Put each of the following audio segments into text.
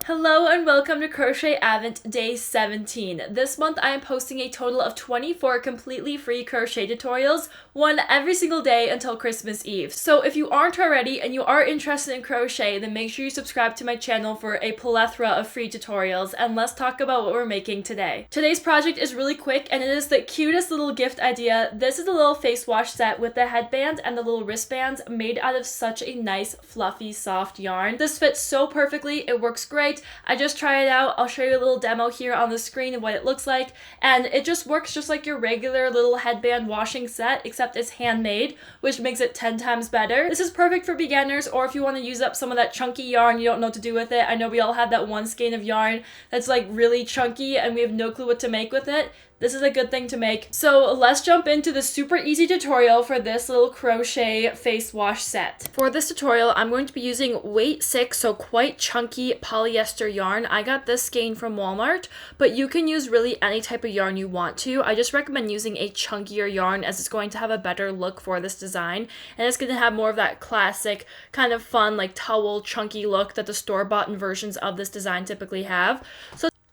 Hello and welcome to Crochet Advent Day 17. This month I am posting a total of 24 completely free crochet tutorials, one every single day until Christmas Eve. So if you aren't already and you are interested in crochet, then make sure you subscribe to my channel for a plethora of free tutorials, and let's talk about what we're making today. Today's project is really quick and it is the cutest little gift idea. This is a little face wash set with the headband and the little wristbands made out of such a nice, fluffy, soft yarn. This fits so perfectly, it works great. I just tried it out. I'll show you a little demo here on the screen of what it looks like, and it just works just like your regular little headband washing set, except it's handmade, which makes it 10 times better. This is perfect for beginners, or if you want to use up some of that chunky yarn, you don't know what to do with it. I know we all have that one skein of yarn that's like really chunky and we have no clue what to make with it. This is a good thing to make. So let's jump into the super easy tutorial for this little crochet face wash set. For this tutorial, I'm going to be using weight 6, so quite chunky polyester yarn. I got this skein from Walmart, but you can use really any type of yarn you want to. I just recommend using a chunkier yarn as it's going to have a better look for this design, and it's going to have more of that classic kind of fun like towel chunky look that the store-bought versions of this design typically have.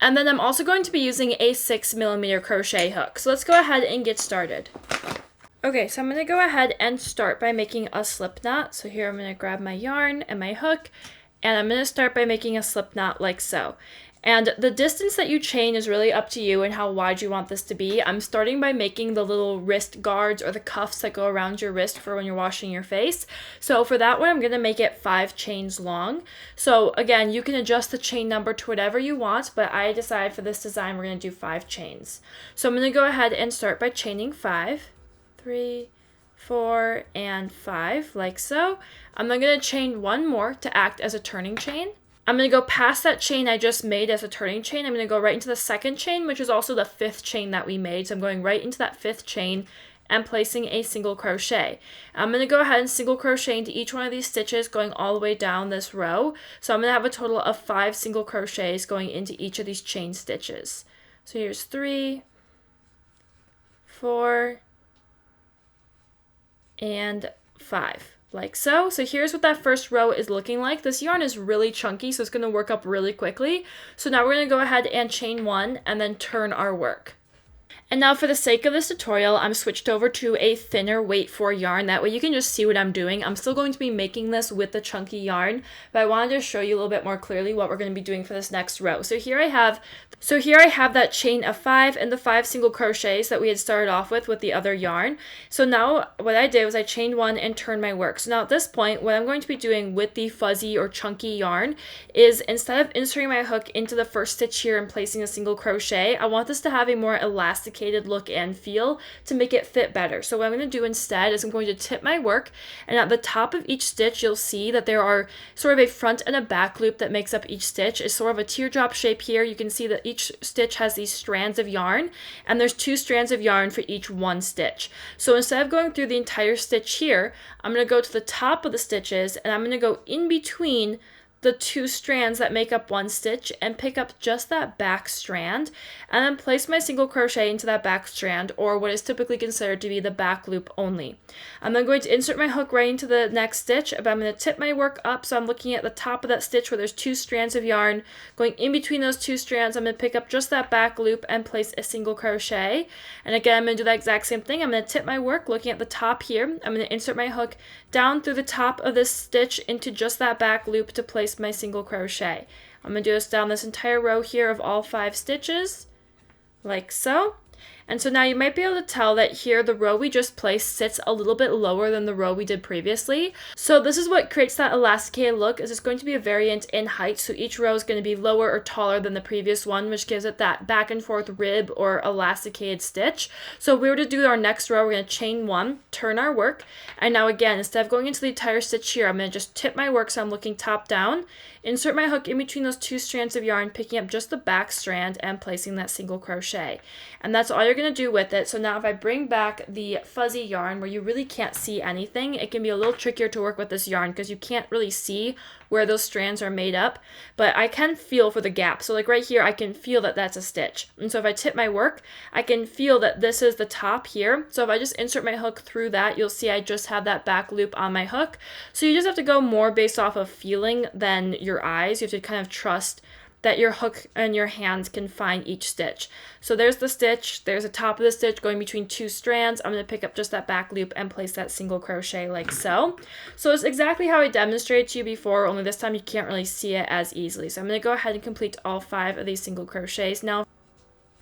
And then I'm also going to be using a 6mm crochet hook. So let's go ahead and get started. Okay, so I'm going to go ahead and start by making a slip knot. So here I'm going to grab my yarn and my hook, and I'm going to start by making a slip knot like so. And the distance that you chain is really up to you and how wide you want this to be. I'm starting by making the little wrist guards or the cuffs that go around your wrist for when you're washing your face. So for that one, I'm going to make it 5 chains long. So again, you can adjust the chain number to whatever you want, but I decided for this design, we're going to do 5 chains. So I'm going to go ahead and start by chaining 5, 3, 4, and 5, like so. I'm then going to chain one more to act as a turning chain. I'm going to go past that chain I just made as a turning chain. I'm going to go right into the second chain, which is also the 5th chain that we made. So I'm going right into that 5th chain and placing a single crochet. I'm going to go ahead and single crochet into each one of these stitches going all the way down this row. So I'm going to have a total of 5 single crochets going into each of these chain stitches. So here's 3, 4, and 5. Like so. So here's what that first row is looking like. This yarn is really chunky, so it's going to work up really quickly. So now we're going to go ahead and chain 1 and then turn our work. And now for the sake of this tutorial, I'm switched over to a thinner weight 4 yarn. That way you can just see what I'm doing. I'm still going to be making this with the chunky yarn, but I wanted to show you a little bit more clearly what we're going to be doing for this next row. So here I have that chain of 5 and the 5 single crochets that we had started off with the other yarn. So now what I did was I chained 1 and turned my work. So now at this point, what I'm going to be doing with the fuzzy or chunky yarn is instead of inserting my hook into the first stitch here and placing a single crochet, I want this to have a more elasticated look and feel to make it fit better. So what I'm going to do instead is I'm going to tip my work, and at the top of each stitch you'll see that there are sort of a front and a back loop that makes up each stitch. It's sort of a teardrop shape here. You can see that each stitch has these strands of yarn, and there's 2 strands of yarn for each one stitch. So instead of going through the entire stitch here, I'm going to go to the top of the stitches and I'm going to go in between the 2 strands that make up one stitch and pick up just that back strand and then place my single crochet into that back strand, or what is typically considered to be the back loop only. I'm then going to insert my hook right into the next stitch, but I'm going to tip my work up so I'm looking at the top of that stitch where there's 2 strands of yarn. Going in between those 2 strands, I'm going to pick up just that back loop and place a single crochet. And again, I'm going to do that exact same thing. I'm going to tip my work looking at the top here. I'm going to insert my hook down through the top of this stitch into just that back loop to place my single crochet. I'm going to do this down this entire row here of all 5 stitches, like so. And so now you might be able to tell that here the row we just placed sits a little bit lower than the row we did previously. So this is what creates that elasticated look, is it's going to be a variant in height. So each row is going to be lower or taller than the previous one, which gives it that back and forth rib or elasticated stitch. So if we were to do our next row, we're going to chain 1, turn our work, and now again, instead of going into the entire stitch here, I'm going to just tip my work so I'm looking top down, insert my hook in between those 2 strands of yarn, picking up just the back strand and placing that single crochet. And that's all you're going to do with it. So now if I bring back the fuzzy yarn where you really can't see anything, it can be a little trickier to work with this yarn because you can't really see where those strands are made up, but I can feel for the gap. So like right here, I can feel that that's a stitch. And so if I tip my work, I can feel that this is the top here. So if I just insert my hook through that, you'll see I just have that back loop on my hook. So you just have to go more based off of feeling than your eyes. You have to kind of trust that your hook and your hands can find each stitch. So there's the stitch, there's the top of the stitch going between 2 strands. I'm going to pick up just that back loop and place that single crochet like so. So it's exactly how I demonstrated to you before, only this time you can't really see it as easily. So I'm going to go ahead and complete all 5 of these single crochets now,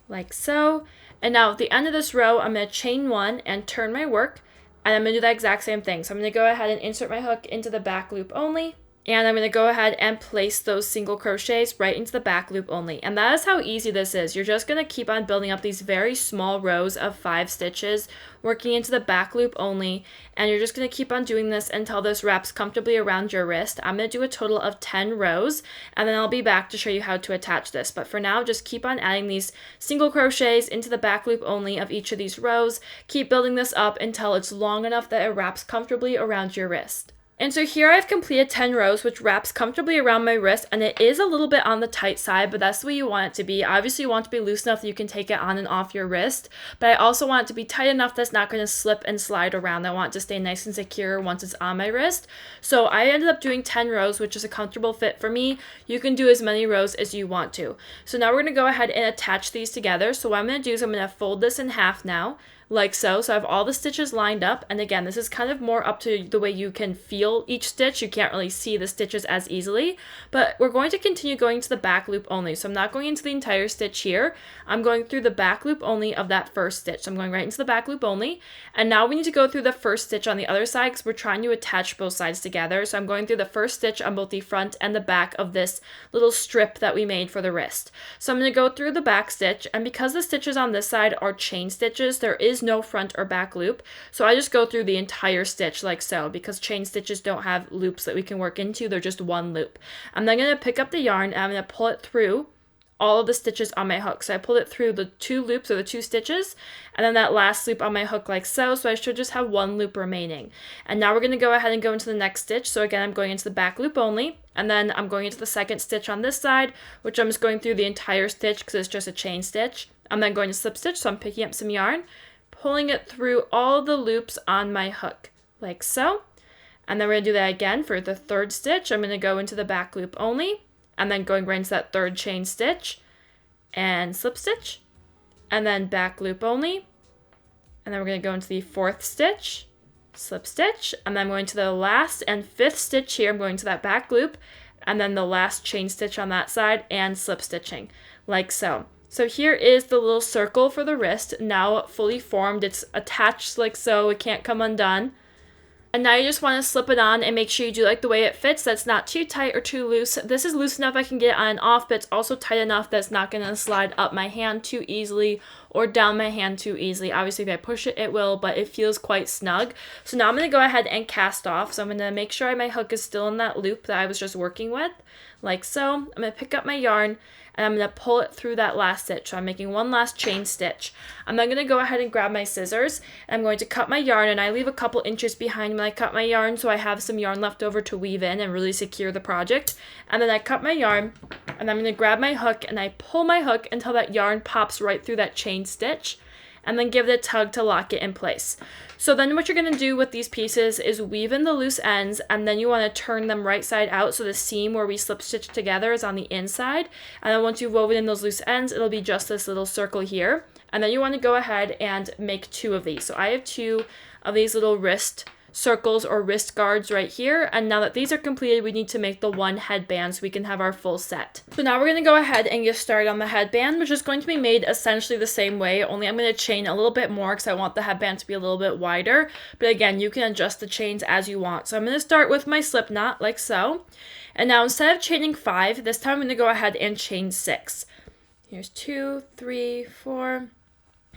like so. And now at the end of this row, I'm going to chain 1 and turn my work, and I'm going to do that exact same thing. So I'm going to go ahead and insert my hook into the back loop only, and I'm going to go ahead and place those single crochets right into the back loop only. And that is how easy this is. You're just going to keep on building up these very small rows of 5 stitches, working into the back loop only, and you're just going to keep on doing this until this wraps comfortably around your wrist. I'm going to do a total of 10 rows, and then I'll be back to show you how to attach this. But for now, just keep on adding these single crochets into the back loop only of each of these rows. Keep building this up until it's long enough that it wraps comfortably around your wrist. And so here I've completed 10 rows, which wraps comfortably around my wrist, and it is a little bit on the tight side, but that's the way you want it to be. Obviously, you want it to be loose enough that you can take it on and off your wrist, but I also want it to be tight enough that's not going to slip and slide around. I want it to stay nice and secure once it's on my wrist. So I ended up doing 10 rows, which is a comfortable fit for me. You can do as many rows as you want to. So now we're going to go ahead and attach these together. So what I'm going to do is I'm going to fold this in half now, like so. So I have all the stitches lined up, and again, this is kind of more up to the way you can feel each stitch. You can't really see the stitches as easily, but we're going to continue going to the back loop only. So I'm not going into the entire stitch here. I'm going through the back loop only of that first stitch. So I'm going right into the back loop only, and now we need to go through the first stitch on the other side because we're trying to attach both sides together. So I'm going through the first stitch on both the front and the back of this little strip that we made for the wrist. So I'm going to go through the back stitch, and because the stitches on this side are chain stitches, there is no front or back loop, so I just go through the entire stitch like so, because chain stitches don't have loops that we can work into, they're just one loop. I'm then going to pick up the yarn and I'm going to pull it through all of the stitches on my hook. So I pulled it through the 2 loops or the 2 stitches, and then that last loop on my hook like so, so I should just have 1 loop remaining. And now we're going to go ahead and go into the next stitch. So again, I'm going into the back loop only, and then I'm going into the second stitch on this side, which I'm just going through the entire stitch because it's just a chain stitch. I'm then going to slip stitch, so I'm picking up some yarn, pulling it through all the loops on my hook, like so. And then we're going to do that again for the third stitch. I'm going to go into the back loop only, and then going right into that third chain stitch, and slip stitch, and then back loop only. And then we're going to go into the fourth stitch, slip stitch, and then I'm going to the last and 5th stitch here. I'm going to that back loop, and then the last chain stitch on that side, and slip stitching, like so. So here is the little circle for the wrist, now fully formed. It's attached like so, it can't come undone. And now you just want to slip it on and make sure you do like the way it fits, that's not too tight or too loose. This is loose enough I can get it on and off, but it's also tight enough that's not going to slide up my hand too easily or down my hand too easily. Obviously, if I push it, it will, but it feels quite snug. So now I'm going to go ahead and cast off. So I'm going to make sure my hook is still in that loop that I was just working with, like so. I'm going to pick up my yarn, and I'm going to pull it through that last stitch. So I'm making one last chain stitch. I'm then going to go ahead and grab my scissors, and I'm going to cut my yarn, and I leave a couple inches behind when I cut my yarn so I have some yarn left over to weave in and really secure the project. And then I cut my yarn, and I'm going to grab my hook, and I pull my hook until that yarn pops right through that chain stitch, and then give it a tug to lock it in place. So then what you're going to do with these pieces is weave in the loose ends, and then you want to turn them right side out so the seam where we slip stitch together is on the inside. And then once you've woven in those loose ends, it'll be just this little circle here. And then you want to go ahead and make 2 of these. So I have 2 of these little wrist circles or wrist guards right here, and now that these are completed, we need to make the 1 headband so we can have our full set. So now we're going to go ahead and get started on the headband, which is going to be made essentially the same way, only I'm going to chain a little bit more because I want the headband to be a little bit wider, but again, you can adjust the chains as you want. So I'm going to start with my slip knot like so, and now instead of chaining 5, this time I'm going to go ahead and chain 6. Here's 2, 3, 4,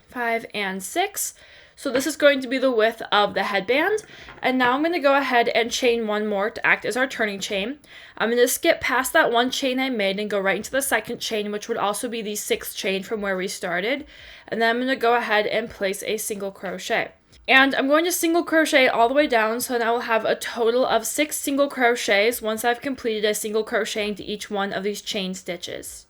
5, and 6. So this is going to be the width of the headband. And now I'm going to go ahead and chain 1 more to act as our turning chain. I'm going to skip past that 1 chain I made and go right into the second chain, which would also be the 6th chain from where we started. And then I'm going to go ahead and place a single crochet. And I'm going to single crochet all the way down, so now I'll have a total of 6 single crochets once I've completed a single crochet into each one of these chain stitches.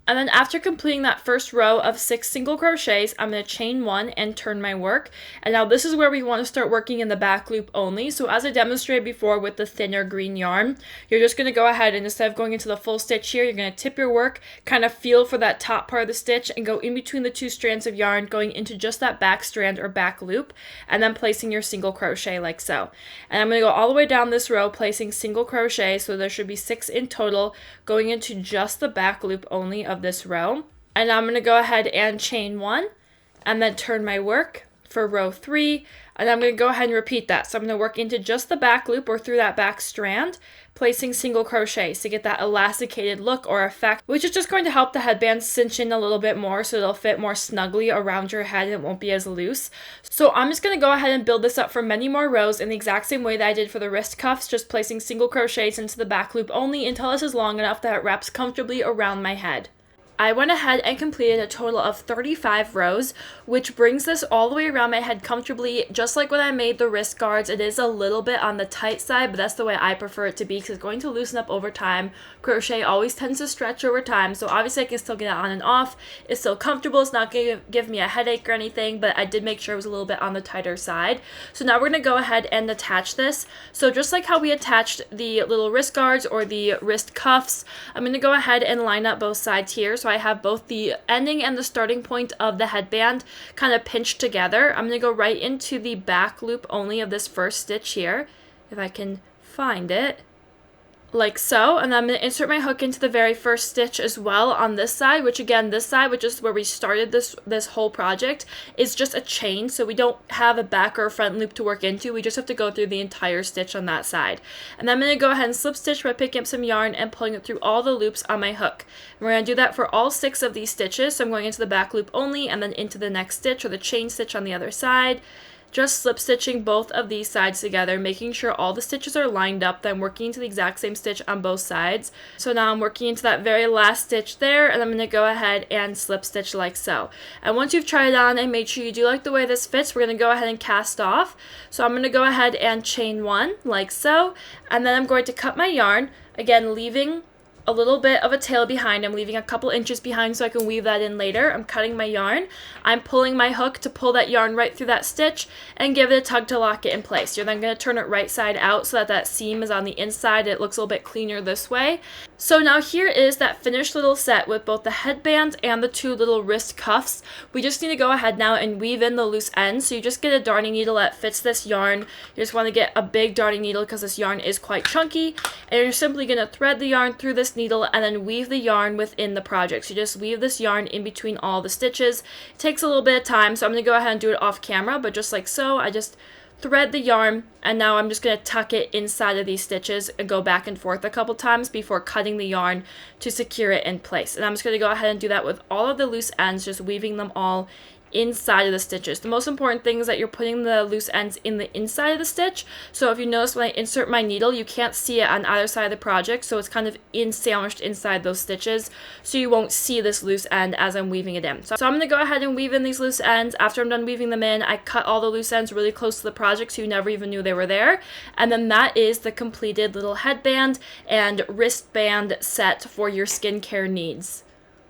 And then after completing that first row of 6 single crochets, I'm going to chain 1 and turn my work. And now this is where we want to start working in the back loop only. So as I demonstrated before with the thinner green yarn, you're just going to go ahead and instead of going into the full stitch here, you're going to tip your work, kind of feel for that top part of the stitch and go in between the 2 strands of yarn, going into just that back strand or back loop, and then placing your single crochet like so. And I'm going to go all the way down this row, placing single crochet, so there should be 6 in total, going into just the back loop only of this row. And I'm going to go ahead and chain 1 and then turn my work for row 3, and I'm going to go ahead and repeat that. So I'm going to work into just the back loop or through that back strand, placing single crochets to get that elasticated look or effect, which is just going to help the headband cinch in a little bit more so it'll fit more snugly around your head and it won't be as loose. So I'm just going to go ahead and build this up for many more rows in the exact same way that I did for the wrist cuffs, just placing single crochets into the back loop only until this is long enough that it wraps comfortably around my head. I went ahead and completed a total of 35 rows, which brings this all the way around my head comfortably. Just like when I made the wrist guards, it is a little bit on the tight side, but that's the way I prefer it to be because it's going to loosen up over time. Crochet always tends to stretch over time, so obviously I can still get it on and off. It's still comfortable. It's not going to give me a headache or anything, but I did make sure it was a little bit on the tighter side. So now we're going to go ahead and attach this. So just like how we attached the little wrist guards or the wrist cuffs, I'm going to go ahead and line up both sides here. So I have both the ending and the starting point of the headband kind of pinched together. I'm going to go right into the back loop only of this first stitch here, if I can find it, like so. And I'm going to insert my hook into the very first stitch as well on this side, which again, this side, which is where we started this whole project, is just a chain, so we don't have a back or a front loop to work into. We just have to go through the entire stitch on that side. And then I'm going to go ahead and slip stitch by picking up some yarn and pulling it through all the loops on my hook. And we're going to do that for all 6 of these stitches. So I'm going into the back loop only and then into the next stitch or the chain stitch on the other side. Just slip stitching both of these sides together, making sure all the stitches are lined up, then working into the exact same stitch on both sides. So now I'm working into that very last stitch there, and I'm going to go ahead and slip stitch like so. And once you've tried it on and made sure you do like the way this fits, we're going to go ahead and cast off. So I'm going to go ahead and chain 1 like so, and then I'm going to cut my yarn, again leaving a little bit of a tail behind. I'm leaving a couple inches behind so I can weave that in later. I'm cutting my yarn. I'm pulling my hook to pull that yarn right through that stitch and give it a tug to lock it in place. You're then going to turn it right side out so that that seam is on the inside. It looks a little bit cleaner this way. So now here is that finished little set with both the headband and the 2 little wrist cuffs. We just need to go ahead now and weave in the loose ends. So you just get a darning needle that fits this yarn. You just want to get a big darning needle because this yarn is quite chunky. And you're simply going to thread the yarn through this needle and then weave the yarn within the project. So you just weave this yarn in between all the stitches. It takes a little bit of time, so I'm going to go ahead and do it off camera, but just like so, I just thread the yarn, and now I'm just going to tuck it inside of these stitches and go back and forth a couple times before cutting the yarn to secure it in place. And I'm just going to go ahead and do that with all of the loose ends, just weaving them all inside of the stitches. The most important thing is that you're putting the loose ends in the inside of the stitch. So if you notice when I insert my needle, you can't see it on either side of the project, so it's kind of sandwiched inside those stitches, so you won't see this loose end as I'm weaving it in. So I'm going to go ahead and weave in these loose ends. After I'm done weaving them in, I cut all the loose ends really close to the project so you never even knew they were there. And then that is the completed little headband and wristband set for your skincare needs.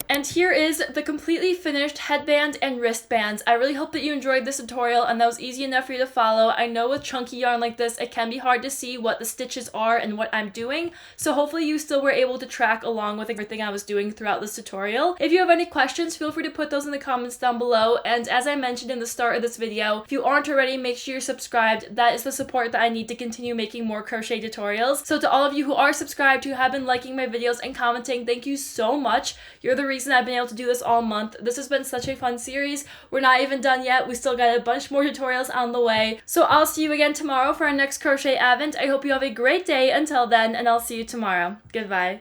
And here is the completely finished headband and wristbands. I really hope that you enjoyed this tutorial and that was easy enough for you to follow. I know with chunky yarn like this, it can be hard to see what the stitches are and what I'm doing. So hopefully you still were able to track along with everything I was doing throughout this tutorial. If you have any questions, feel free to put those in the comments down below. And as I mentioned in the start of this video, if you aren't already, make sure you're subscribed. That is the support that I need to continue making more crochet tutorials. So to all of you who are subscribed, who have been liking my videos and commenting, thank you so much. You're the reason I've been able to do this all month. This has been such a fun series. We're not even done yet. We still got a bunch more tutorials on the way. So I'll see you again tomorrow for our next crochet advent. I hope you have a great day until then, and I'll see you tomorrow. Goodbye.